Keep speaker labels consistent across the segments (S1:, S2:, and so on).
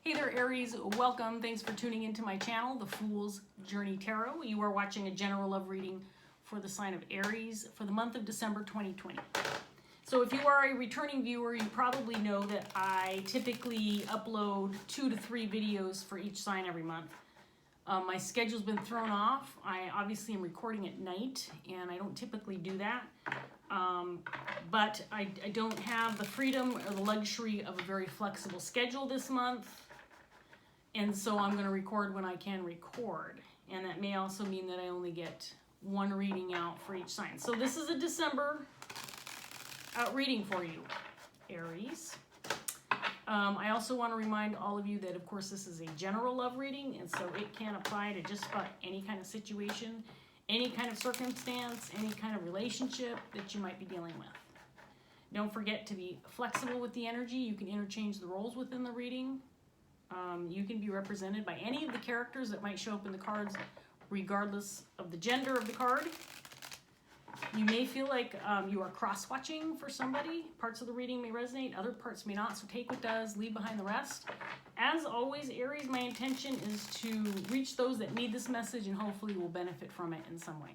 S1: Hey there, Aries. Welcome. Thanks for tuning into my channel, The Fool's Journey Tarot. You are watching a general love reading for the sign of Aries for the month of December 2020. So if you are a returning viewer, you probably know that I typically upload 2 to 3 videos for each sign every month. My schedule's been thrown off. I obviously am recording at night, and I don't typically do that. But I don't have the freedom or the luxury of a very flexible schedule this month. And so I'm going to record when I can record. And that may also mean that I only get one reading out for each sign. So this is a December reading for you, Aries. I also want to remind all of you that, of course, this is a general love reading, and so it can apply to just about any kind of situation, any kind of circumstance, any kind of relationship that you might be dealing with. Don't forget to be flexible with the energy. You can interchange the roles within the reading. You can be represented by any of the characters that might show up in the cards, regardless of the gender of the card. You may feel like you are cross-watching for somebody. Parts of the reading may resonate, other parts may not, so take what does, leave behind the rest. As always, Aries, my intention is to reach those that need this message and hopefully will benefit from it in some way.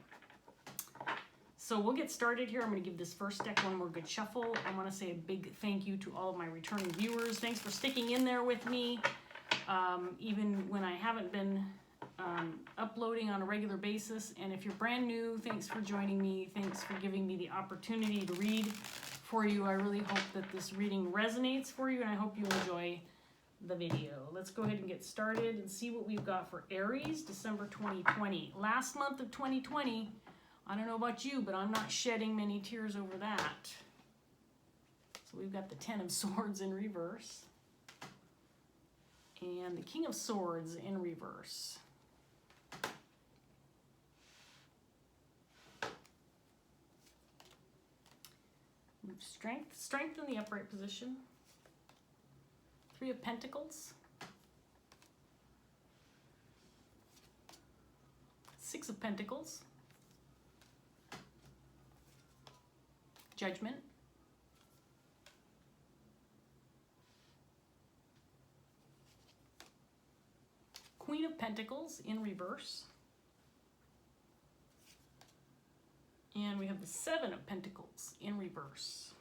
S1: So we'll get started here. I'm going to give this first deck one more good shuffle. I want to say a big thank you to all of my returning viewers. Thanks for sticking in there with me, even when I haven't been uploading on a regular basis. And if you're brand new, thanks for joining me. Thanks for giving me the opportunity to read for you. I really hope that this reading resonates for you, and I hope you enjoy the video. Let's go ahead and get started and see what we've got for Aries, December 2020. Last month of 2020, I don't know about you, but I'm not shedding many tears over that. So we've got the Ten of Swords in reverse and the King of Swords in reverse. Strength in the upright position. Three of Pentacles. Six of Pentacles. Judgment. Queen of Pentacles in reverse. And we have the Seven of Pentacles in reverse.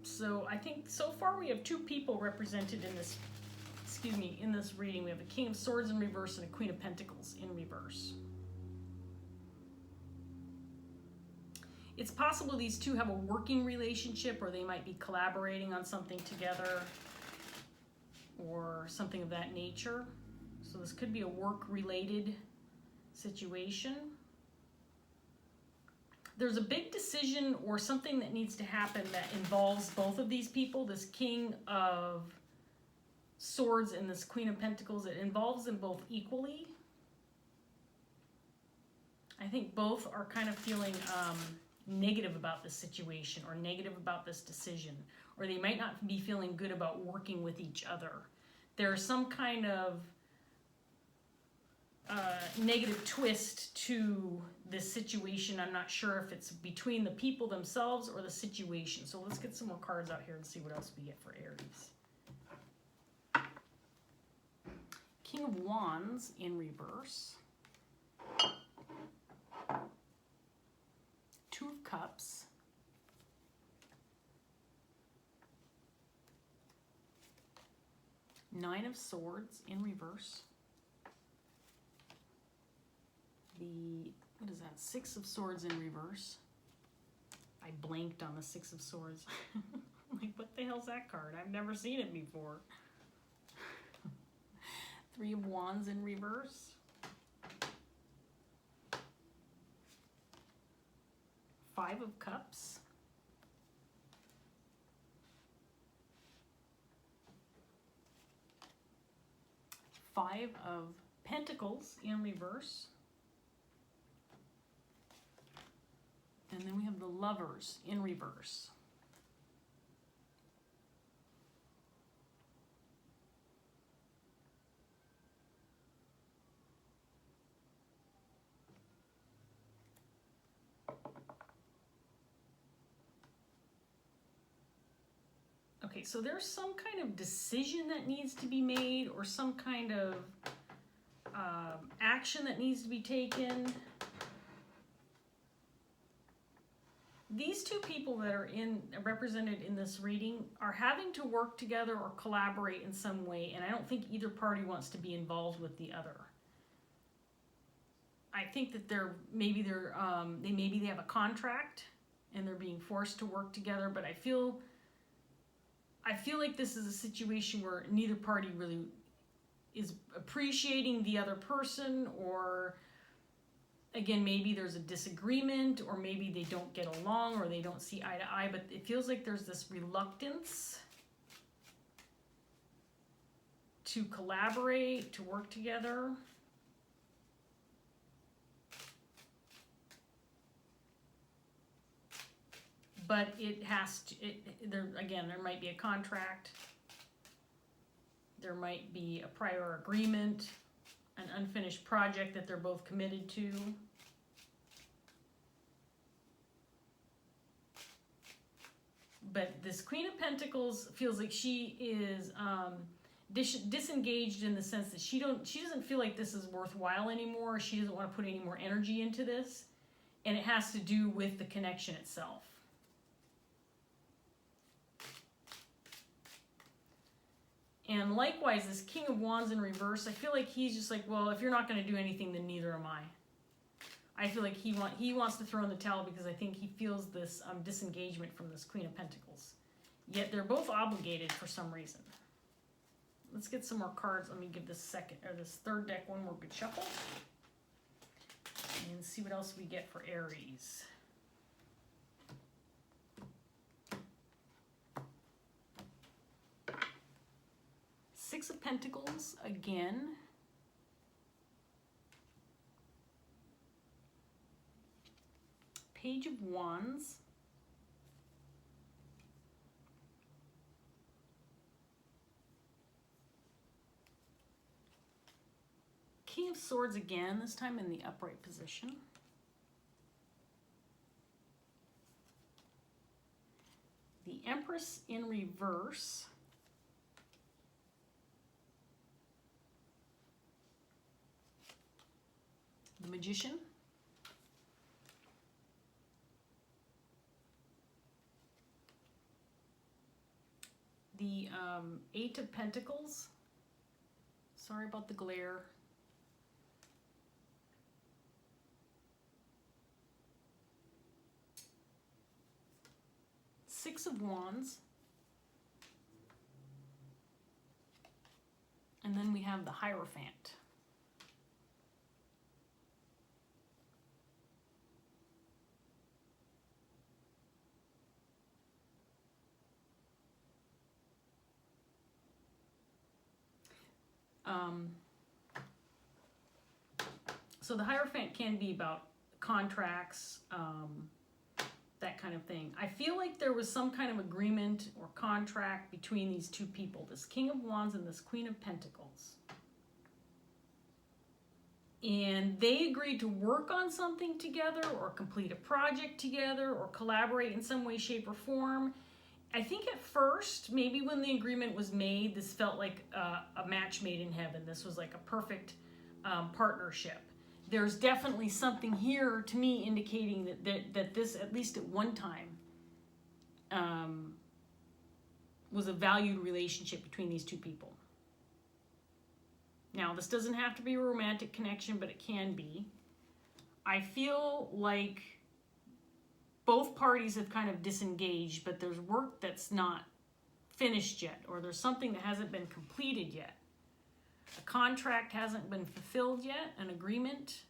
S1: So I think so far we have two people represented in this, in this reading. We have a King of Swords in reverse and a Queen of Pentacles in reverse. It's possible these two have a working relationship, or they might be collaborating on something together or something of that nature. So this could be a work-related situation. There's a big decision or something that needs to happen that involves both of these people, this King of Swords and this Queen of Pentacles. It involves them both equally. I think both are kind of feeling negative about this situation or negative about this decision, or they might not be feeling good about working with each other. There's some kind of negative twist to this situation. I'm not sure if it's between the people themselves or the situation. So let's get some more cards out here and see what else we get for Aries. King of Wands in reverse. Two of Cups. Nine of Swords in reverse. What is that? Six of Swords in reverse. I blanked on the Six of Swords. Like, what the hell's that card? I've never seen it before. Three of Wands in reverse. Five of Cups. Five of Pentacles in reverse. And then we have the Lovers in reverse. Okay, so there's some kind of decision that needs to be made, or some kind of action that needs to be taken. These two people that are represented in this reading are having to work together or collaborate in some way, and I don't think either party wants to be involved with the other. I think that maybe they have a contract and they're being forced to work together, but I feel like this is a situation where neither party really is appreciating the other person, or again, maybe there's a disagreement, or maybe they don't get along, or they don't see eye to eye, but it feels like there's this reluctance to collaborate, to work together. But it has to, there might be a contract. There might be a prior agreement, an unfinished project that they're both committed to. But this Queen of Pentacles feels like she is disengaged in the sense that she doesn't feel like this is worthwhile anymore. She doesn't want to put any more energy into this, and it has to do with the connection itself. And likewise, this King of Wands in reverse, I feel like he's just like, well, if you're not going to do anything, then neither am I. I feel like he wants to throw in the towel because I think he feels this disengagement from this Queen of Pentacles. Yet they're both obligated for some reason. Let's get some more cards. Let me give this third deck one more good shuffle. And see what else we get for Aries. Six of Pentacles again. Page of Wands. King of Swords again, this time in the upright position. The Empress in reverse. The Magician. The Eight of Pentacles. Sorry about the glare. Six of Wands. And then we have the Hierophant. So the Hierophant can be about contracts, that kind of thing. I feel like there was some kind of agreement or contract between these two people, this King of Wands and this Queen of Pentacles. And they agreed to work on something together, or complete a project together, or collaborate in some way, shape, or form. I think at first, maybe when the agreement was made, this felt like a match made in heaven. This was like a perfect partnership. There's definitely something here to me indicating that this, at least at one time, was a valued relationship between these two people. Now, this doesn't have to be a romantic connection, but it can be. I feel like both parties have kind of disengaged, but there's work that's not finished yet, or there's something that hasn't been completed yet. A contract hasn't been fulfilled yet, an agreement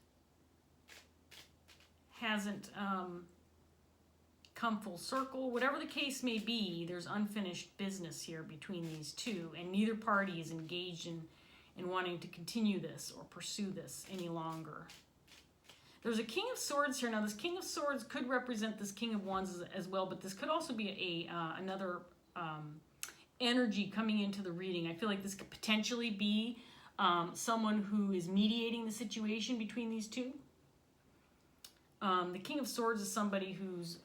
S1: hasn't come full circle. Whatever the case may be, there's unfinished business here between these two, and neither party is engaged in wanting to continue this or pursue this any longer. There's a King of Swords here. Now, this King of Swords could represent this King of Wands as well, but this could also be another energy coming into the reading. I feel like this could potentially be someone who is mediating the situation between these two. The King of Swords is somebody who's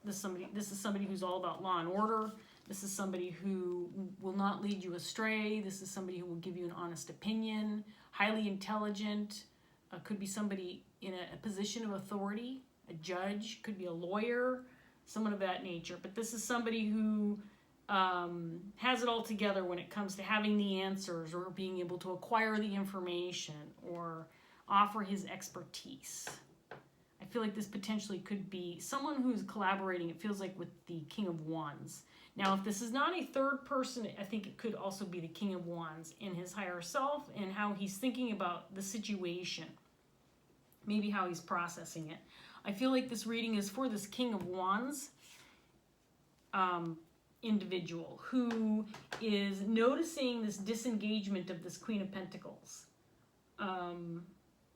S1: this is somebody who's all about law and order. This is somebody who will not lead you astray. This is somebody who will give you an honest opinion, highly intelligent, could be somebody in a position of authority, a judge, could be a lawyer, someone of that nature. But this is somebody who has it all together when it comes to having the answers or being able to acquire the information or offer his expertise. I feel like this potentially could be someone who's collaborating, it feels like, with the King of Wands. Now, if this is not a third person, I think it could also be the King of Wands in his higher self and how he's thinking about the situation, maybe how he's processing it. I feel like this reading is for this King of Wands individual who is noticing this disengagement of this Queen of Pentacles.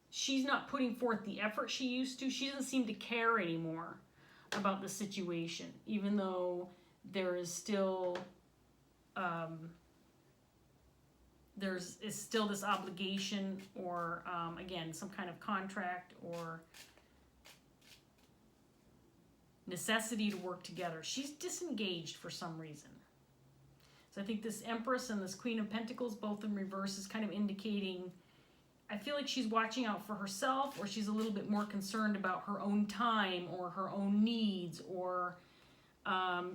S1: She's not putting forth the effort she used to. She doesn't seem to care anymore about the situation, even though there is still there's still this obligation or again, some kind of contract or necessity to work together. She's disengaged for some reason. So I think this Empress and this Queen of Pentacles, both in reverse, is kind of indicating, I feel like she's watching out for herself, or she's a little bit more concerned about her own time or her own needs, or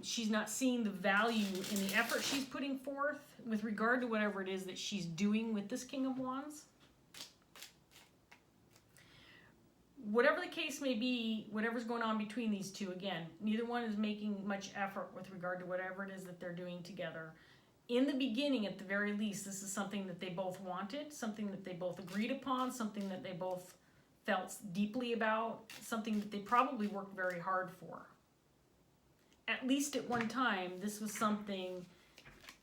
S1: she's not seeing the value in the effort she's putting forth with regard to whatever it is that she's doing with this King of Wands. Whatever the case may be, whatever's going on between these two, again, neither one is making much effort with regard to whatever it is that they're doing together. In the beginning, at the very least, this is something that they both wanted, something that they both agreed upon, something that they both felt deeply about, something that they probably worked very hard for. At least at one time, this was something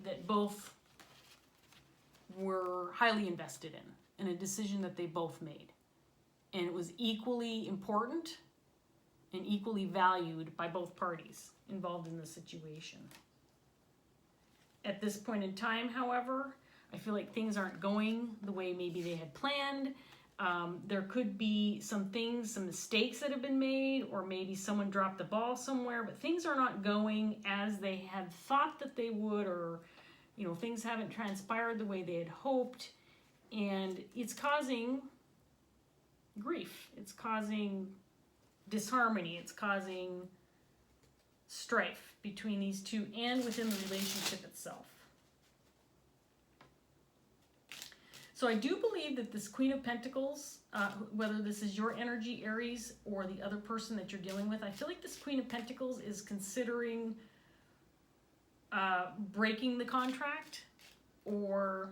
S1: that both were highly invested in a decision that they both made. And it was equally important and equally valued by both parties involved in the situation. At this point in time, however, I feel like things aren't going the way maybe they had planned. There could be some things, some mistakes that have been made, or maybe someone dropped the ball somewhere, but things are not going as they had thought that they would, or things haven't transpired the way they had hoped, and it's causing grief. It's causing disharmony. It's causing strife between these two and within the relationship itself. So I do believe that this Queen of Pentacles, whether this is your energy, Aries, or the other person that you're dealing with, I feel like this Queen of Pentacles is considering breaking the contract or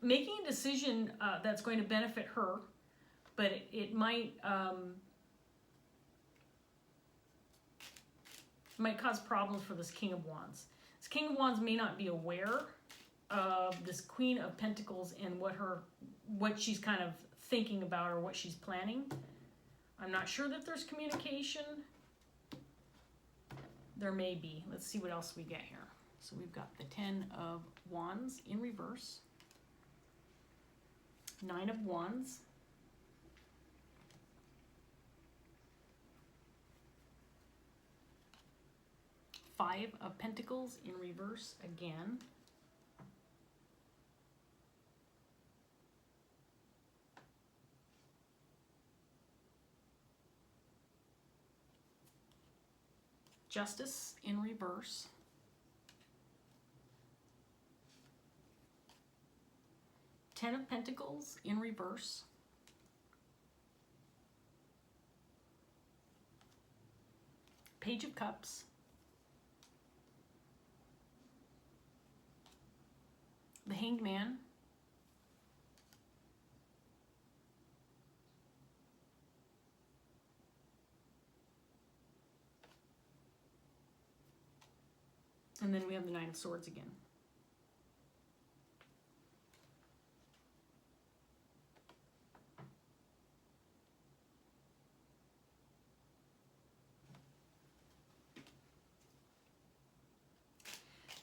S1: making a decision that's going to benefit her, but it might cause problems for this King of Wands. This King of Wands may not be aware of this Queen of Pentacles and what she's kind of thinking about or what she's planning. I'm not sure that there's communication. There may be. Let's see what else we get here. So we've got the Ten of Wands in reverse. Nine of Wands. Five of Pentacles in reverse again. Justice in reverse. Ten of Pentacles in reverse. Page of Cups. The Hanged Man. And then we have the Nine of Swords again.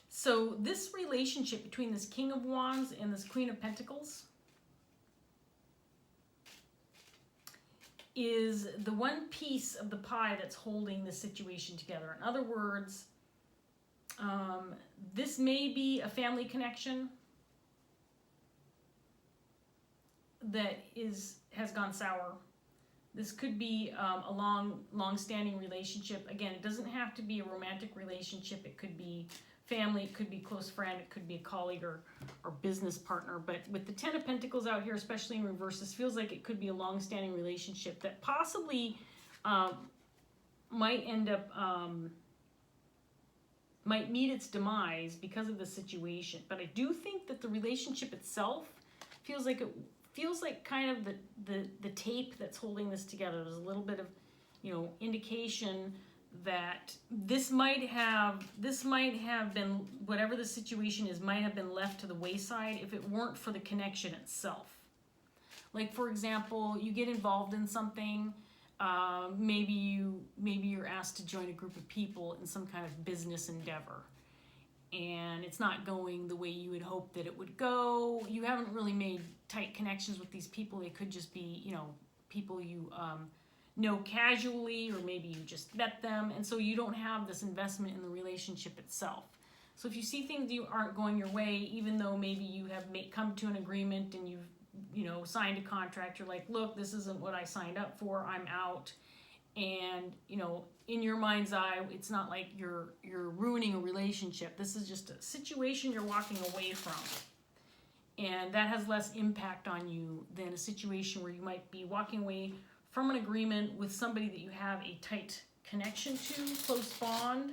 S1: So this relationship between this King of Wands and this Queen of Pentacles, is the one piece of the pie that's holding the situation together. In other words, this may be a family connection that has gone sour. This could be a long-standing relationship. Again, it doesn't have to be a romantic relationship. It could be family, it could be close friend, it could be a colleague or business partner. But with the Ten of Pentacles out here, especially in reverse, this feels like it could be a long-standing relationship that possibly might end up, might meet its demise because of the situation. But I do think that the relationship itself feels like kind of the tape that's holding this together. There's a little bit of, indication that this might have been, whatever the situation is, might have been left to the wayside if it weren't for the connection itself. Like, for example, you get involved in something, maybe you're asked to join a group of people in some kind of business endeavor, and it's not going the way you had hoped that it would go. You haven't really made tight connections with these people. They could just be, people you know casually, or maybe you just met them, and so you don't have this investment in the relationship itself. So if you see things you aren't going your way, even though maybe you have come to an agreement and you've signed a contract, you're like, look, this isn't what I signed up for, I'm out. And in your mind's eye, it's not like you're ruining a relationship. This is just a situation you're walking away from, and that has less impact on you than a situation where you might be walking away from an agreement with somebody that you have a tight connection to, close bond,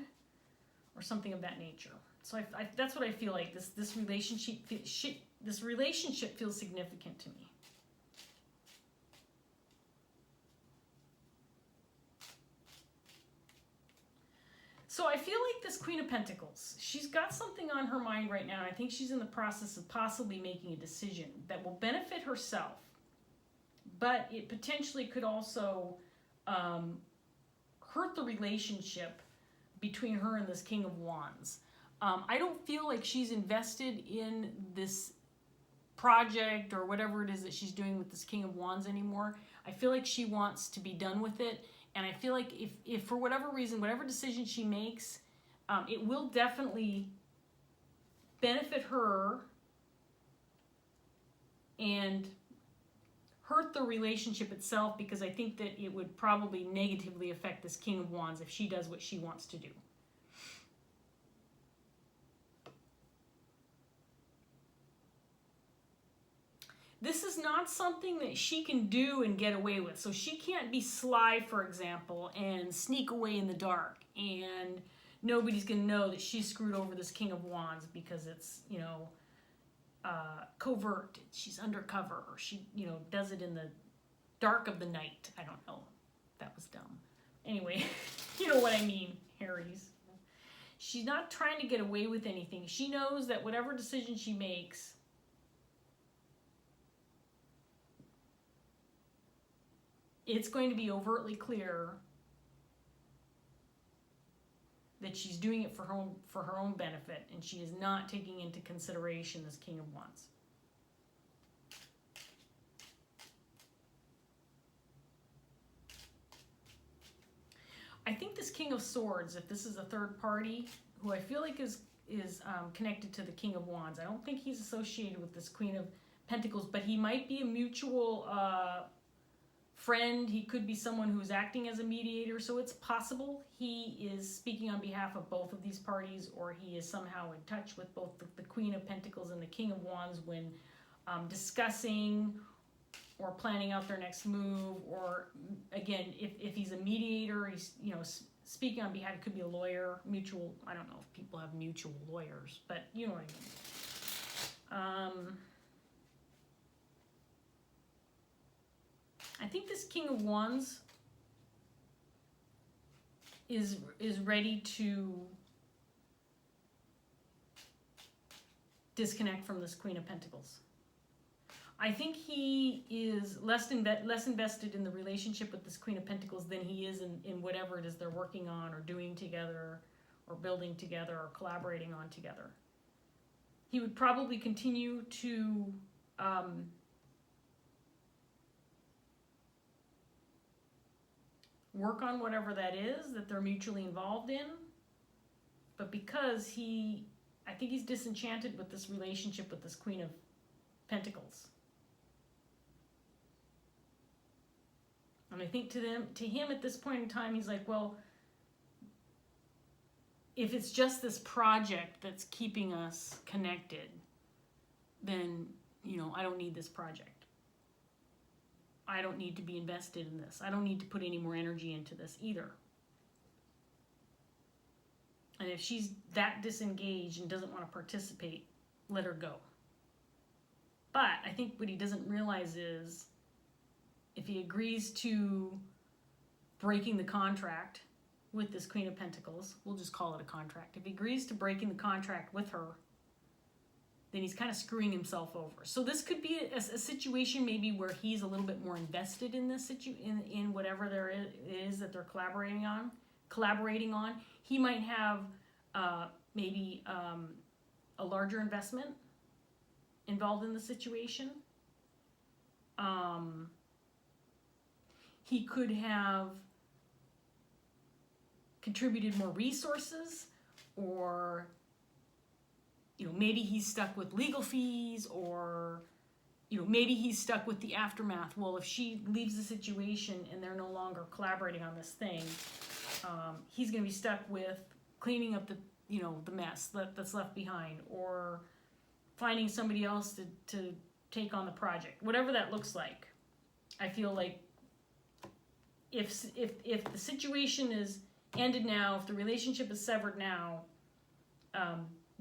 S1: or something of that nature. So that's what I feel like. This relationship feels significant to me. So I feel like this Queen of Pentacles, she's got something on her mind right now. I think she's in the process of possibly making a decision that will benefit herself, but it potentially could also hurt the relationship between her and this King of Wands. I don't feel like she's invested in this project or whatever it is that she's doing with this King of Wands anymore. I feel like she wants to be done with it. And I feel like if for whatever reason, whatever decision she makes, it will definitely benefit her and hurt the relationship itself, because I think that it would probably negatively affect this King of Wands if she does what she wants to do. This is not something that she can do and get away with. So she can't be sly, for example, and sneak away in the dark, and nobody's going to know that she screwed over this King of Wands because it's, covert. She's undercover, or she, does it in the dark of the night. I don't know. That was dumb. Anyway, you know what I mean, Aries. She's not trying to get away with anything. She knows that whatever decision she makes, it's going to be overtly clear that she's doing it for her own benefit, and she is not taking into consideration this King of Wands. I think this King of Swords, if this is a third party, who I feel like is connected to the King of Wands, I don't think he's associated with this Queen of Pentacles, but he might be a mutual friend. He could be someone who's acting as a mediator, so it's possible he is speaking on behalf of both of these parties, or he is somehow in touch with both the Queen of Pentacles and the King of Wands when discussing or planning out their next move, or again, if he's a mediator, he's speaking on behalf. It could be a lawyer, mutual. I don't know if people have mutual lawyers, but you know what I mean. I think this King of Wands is ready to disconnect from this Queen of Pentacles. I think he is less invested in the relationship with this Queen of Pentacles than he is in whatever it is they're working on or doing together or building together or collaborating on together. He would probably continue to work on whatever that is that they're mutually involved in. But because I think he's disenchanted with this relationship with this Queen of Pentacles. And I think to him at this point in time, he's like, well, if it's just this project that's keeping us connected, then, you know, I don't need this project. I don't need to be invested in this. I don't need to put any more energy into this either. And if she's that disengaged and doesn't want to participate, let her go. But I think what he doesn't realize is if he agrees to breaking the contract with this Queen of Pentacles, we'll just call it a contract. If he agrees to breaking the contract with her, then he's kind of screwing himself over. So this could be a situation maybe where he's a little bit more invested in this in whatever there is that they're collaborating on. He might have maybe a larger investment involved in the situation. He could have contributed more resources, or, you know, maybe he's stuck with legal fees, or, you know, maybe he's stuck with the aftermath. Well, if she leaves the situation and they're no longer collaborating on this thing, he's going to be stuck with cleaning up the, you know, the mess that's left behind, or finding somebody else to take on the project, whatever that looks like. I feel like if the situation is ended now, if the relationship is severed now,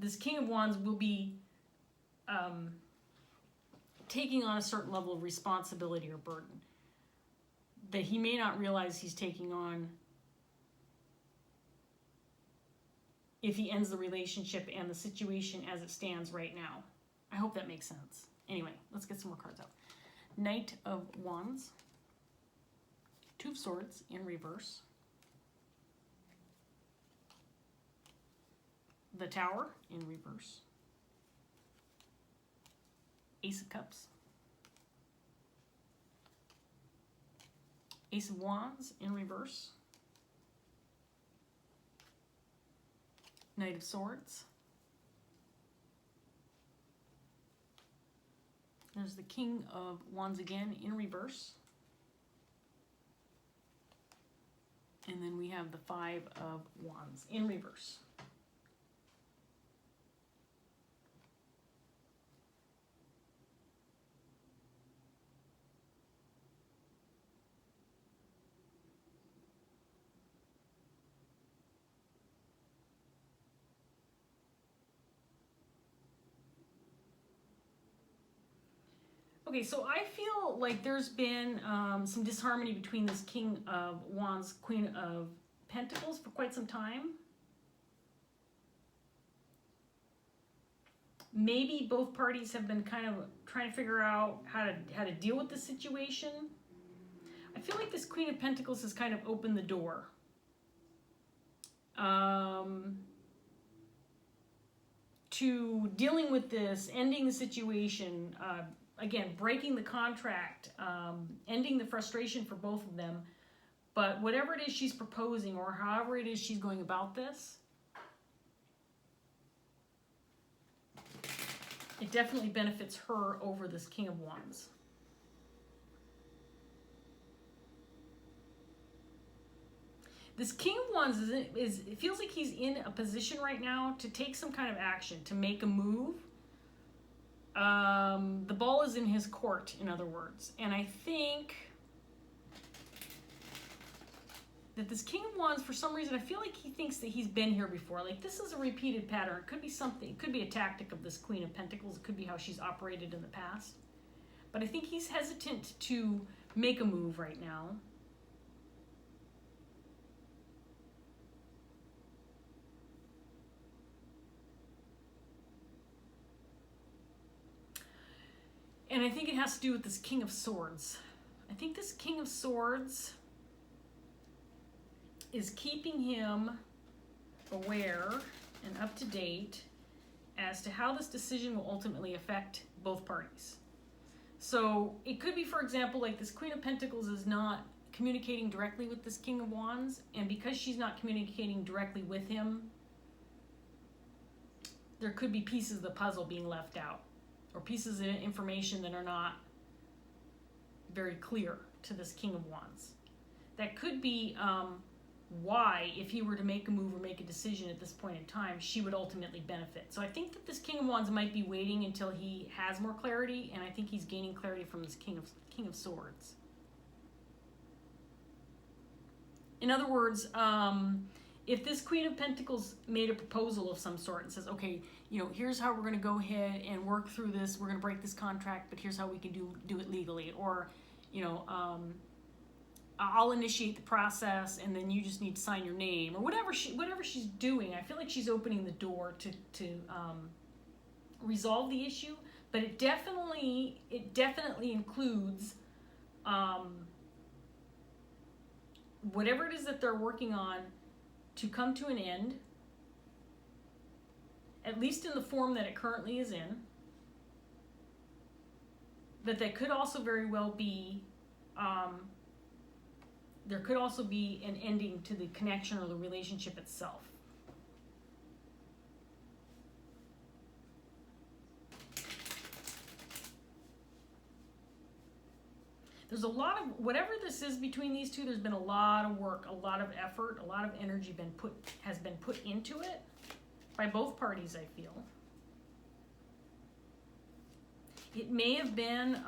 S1: this King of Wands will be taking on a certain level of responsibility or burden that he may not realize he's taking on if he ends the relationship and the situation as it stands right now. I hope that makes sense. Anyway, let's get some more cards out. Knight of Wands, Two of Swords in reverse, the Tower in reverse, Ace of Cups, Ace of Wands in reverse, Knight of Swords. There's the King of Wands again in reverse. And then we have the Five of Wands in reverse. Okay, so I feel like there's been some disharmony between this King of Wands, Queen of Pentacles for quite some time. Maybe both parties have been kind of trying to figure out how to deal with the situation. I feel like this Queen of Pentacles has kind of opened the door. To dealing with this, ending the situation, again, breaking the contract, ending the frustration for both of them. But whatever it is she's proposing, or however it is she's going about this, it definitely benefits her over this King of Wands. This King of Wands it feels like he's in a position right now to take some kind of action, to make a move. The ball is in his court, in other words. And I think that this King of Wands, for some reason, I feel like he thinks that he's been here before. Like, this is a repeated pattern. It could be something. It could be a tactic of this Queen of Pentacles. It could be how she's operated in the past. But I think he's hesitant to make a move right now. And I think it has to do with this King of Swords. I think this King of Swords is keeping him aware and up to date as to how this decision will ultimately affect both parties. So it could be, for example, like this Queen of Pentacles is not communicating directly with this King of Wands, and because she's not communicating directly with him, there could be pieces of the puzzle being left out, or pieces of information that are not very clear to this King of Wands. That could be why, if he were to make a move or make a decision at this point in time, she would ultimately benefit. So I think that this King of Wands might be waiting until he has more clarity, and I think he's gaining clarity from this King of Swords. In other words, if this Queen of Pentacles made a proposal of some sort and says, okay, you know, here's how we're going to go ahead and work through this. We're going to break this contract, but here's how we can do it legally. Or, you know, I'll initiate the process and then you just need to sign your name, or whatever she's doing. I feel like she's opening the door to resolve the issue, but it definitely includes whatever it is that they're working on to come to an end, at least in the form that it currently is in. But that could also very well be, there could also be an ending to the connection or the relationship itself. There's a lot of, whatever this is between these two, there's been a lot of work, a lot of effort, a lot of energy has been put into it by both parties, I feel. It may have been,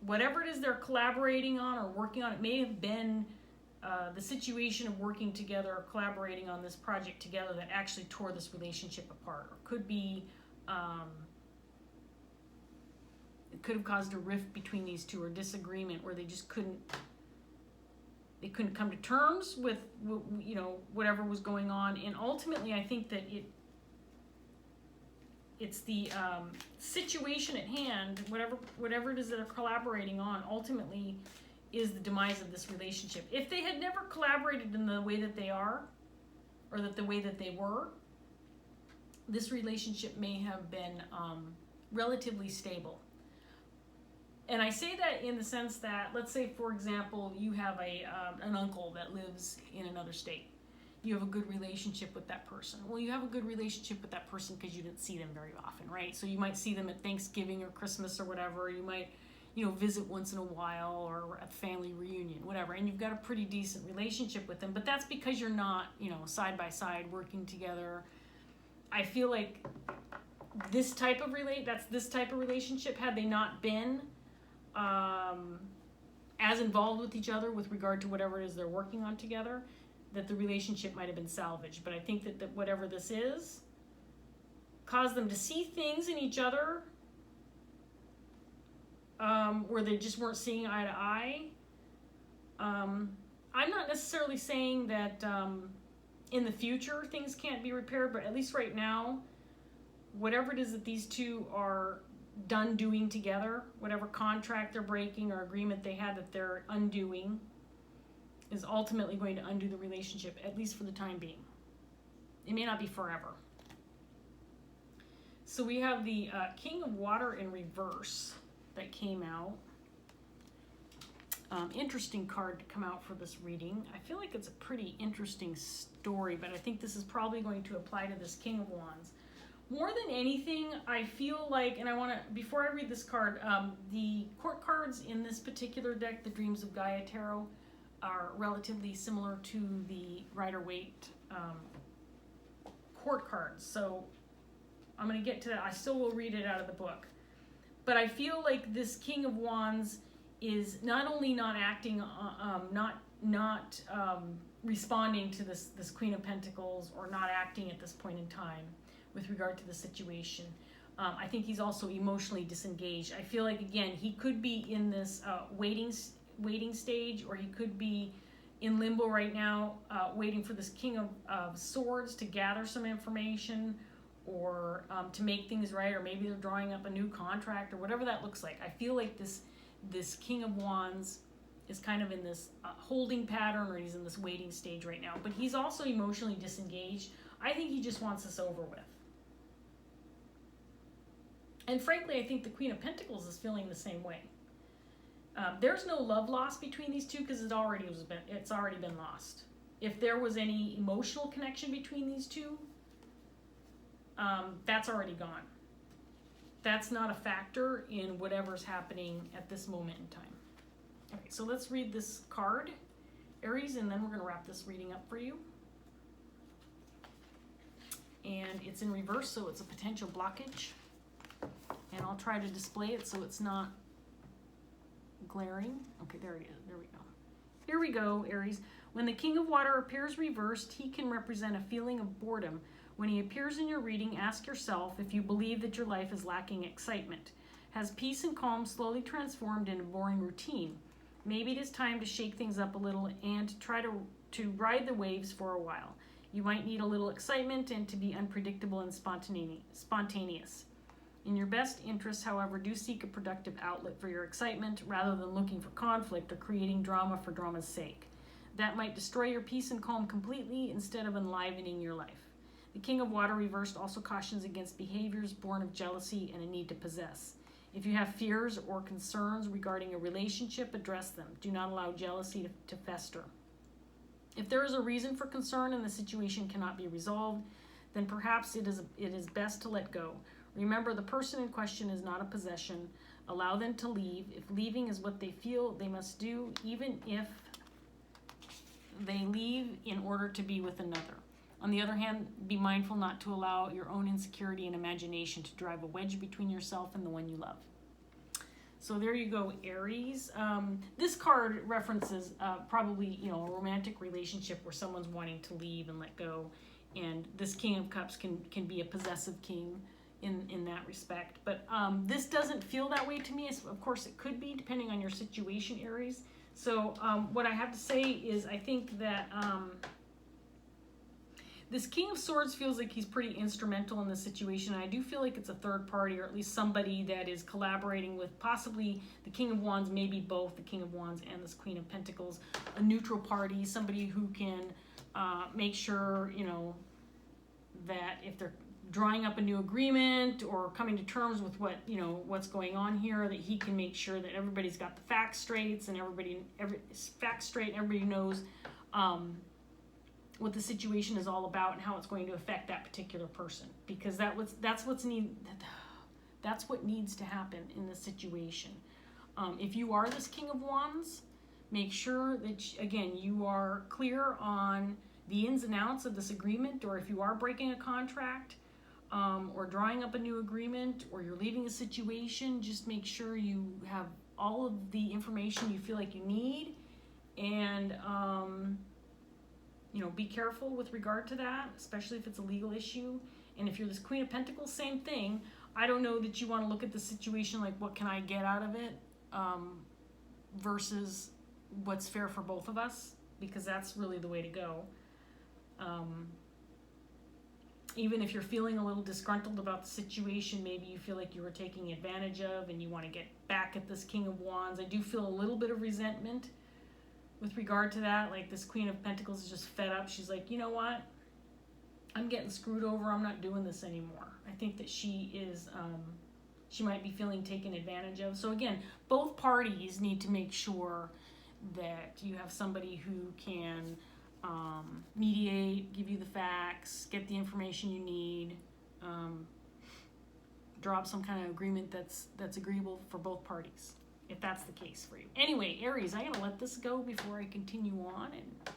S1: whatever it is they're collaborating on or working on, it may have been the situation of working together or collaborating on this project together that actually tore this relationship apart. Or could be, it could have caused a rift between these two, or disagreement where they just couldn't come to terms with, you know, whatever was going on. And ultimately, I think that it's the situation at hand, whatever it is that they're collaborating on, ultimately is the demise of this relationship. If they had never collaborated in the way that they are, or that the way that they were, this relationship may have been relatively stable. And I say that in the sense that, let's say, for example, you have an uncle that lives in another state. You have a good relationship with that person. Well, you have a good relationship with that person because you didn't see them very often, right? So you might see them at Thanksgiving or Christmas or whatever. You might, you know, visit once in a while, or at family reunion, whatever. And you've got a pretty decent relationship with them. But that's because you're not, you know, side by side working together. I feel like this type of relationship, had they not been as involved with each other with regard to whatever it is they're working on together, that the relationship might have been salvaged. But I think that whatever this is caused them to see things in each other where they just weren't seeing eye to eye. I'm not necessarily saying that in the future things can't be repaired, but at least right now, whatever it is that these two are done doing together, whatever contract they're breaking or agreement they had that they're undoing, is ultimately going to undo the relationship, at least for the time being. It may not be forever. So we have the King of Water in reverse that came out. Interesting card to come out for this reading. I feel like it's a pretty interesting story, but I think this is probably going to apply to this King of Wands. More than anything, I feel like, and I want to, before I read this card, the court cards in this particular deck, the Dreams of Gaia Tarot, are relatively similar to the Rider-Waite court cards. So I'm going to get to that. I still will read it out of the book. But I feel like this King of Wands is not only not acting, not responding to this Queen of Pentacles, or not acting at this point in time with regard to the situation. I think he's also emotionally disengaged. I feel like, again, he could be in this waiting stage, or he could be in limbo right now, waiting for this King of Swords to gather some information, or to make things right, or maybe they're drawing up a new contract, or whatever that looks like. I feel like this King of Wands is kind of in this holding pattern, or he's in this waiting stage right now. But he's also emotionally disengaged. I think he just wants this over with. And frankly, I think the Queen of Pentacles is feeling the same way. There's no love lost between these two because it's already been lost. If there was any emotional connection between these two, that's already gone. That's not a factor in whatever's happening at this moment in time. Okay, so let's read this card, Aries, and then we're going to wrap this reading up for you. And it's in reverse, so it's a potential blockage. And I'll try to display it so it's not glaring. Okay, there it is. There we go. Here we go, Aries. When the King of Water appears reversed, he can represent a feeling of boredom. When he appears in your reading, ask yourself if you believe that your life is lacking excitement. Has peace and calm slowly transformed into boring routine? Maybe it is time to shake things up a little and try to ride the waves for a while. You might need a little excitement and to be unpredictable and spontaneous. In your best interests, however, do seek a productive outlet for your excitement rather than looking for conflict or creating drama for drama's sake. That might destroy your peace and calm completely instead of enlivening your life. The King of Water reversed also cautions against behaviors born of jealousy and a need to possess. If you have fears or concerns regarding a relationship, address them. Do not allow jealousy to fester. If there is a reason for concern and the situation cannot be resolved, then perhaps it is best to let go. Remember, the person in question is not a possession. Allow them to leave. If leaving is what they feel they must do, even if they leave in order to be with another. On the other hand, be mindful not to allow your own insecurity and imagination to drive a wedge between yourself and the one you love. So there you go, Aries. This card references probably, a romantic relationship where someone's wanting to leave and let go. And this King of Cups can be a possessive king in that respect. But this doesn't feel that way to me. Of course, it could be depending on your situation, Aries. So what I have to say is I think that this King of Swords feels like he's pretty instrumental in this situation. I do feel like it's a third party, or at least somebody that is collaborating with possibly the King of Wands, maybe both the King of Wands and this Queen of Pentacles, a neutral party, somebody who can make sure, that if they're drawing up a new agreement or coming to terms with what's going on here, that he can make sure that everybody's got the facts straight and everybody knows what the situation is all about and how it's going to affect that particular person, because that's what needs to happen in this situation. If you are this King of Wands, make sure that you are clear on the ins and outs of this agreement, or if you are breaking a contract or drawing up a new agreement, or you're leaving a situation, just make sure you have all of the information you feel like you need, and be careful with regard to that, especially if it's a legal issue. And if you're this Queen of Pentacles, same thing. I don't know that you want to look at the situation like, what can I get out of it, versus what's fair for both of us, because that's really the way to go. Even if you're feeling a little disgruntled about the situation, maybe you feel like you were taking advantage of and you want to get back at this King of Wands. I do feel a little bit of resentment with regard to that. Like, this Queen of Pentacles is just fed up. She's like, you know what? I'm getting screwed over. I'm not doing this anymore. I think that she is, she might be feeling taken advantage of. So again, both parties need to make sure that you have somebody who can mediate, give you the facts, get the information you need, draw up some kind of agreement that's agreeable for both parties, if that's the case for you. Anyway, Aries, I'm going to let this go before I continue on, and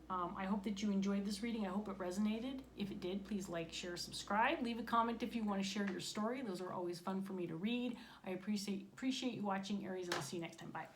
S1: I hope that you enjoyed this reading. I hope it resonated. If it did, please like, share, subscribe. Leave a comment if you want to share your story. Those are always fun for me to read. I appreciate you watching, Aries, and I'll see you next time. Bye.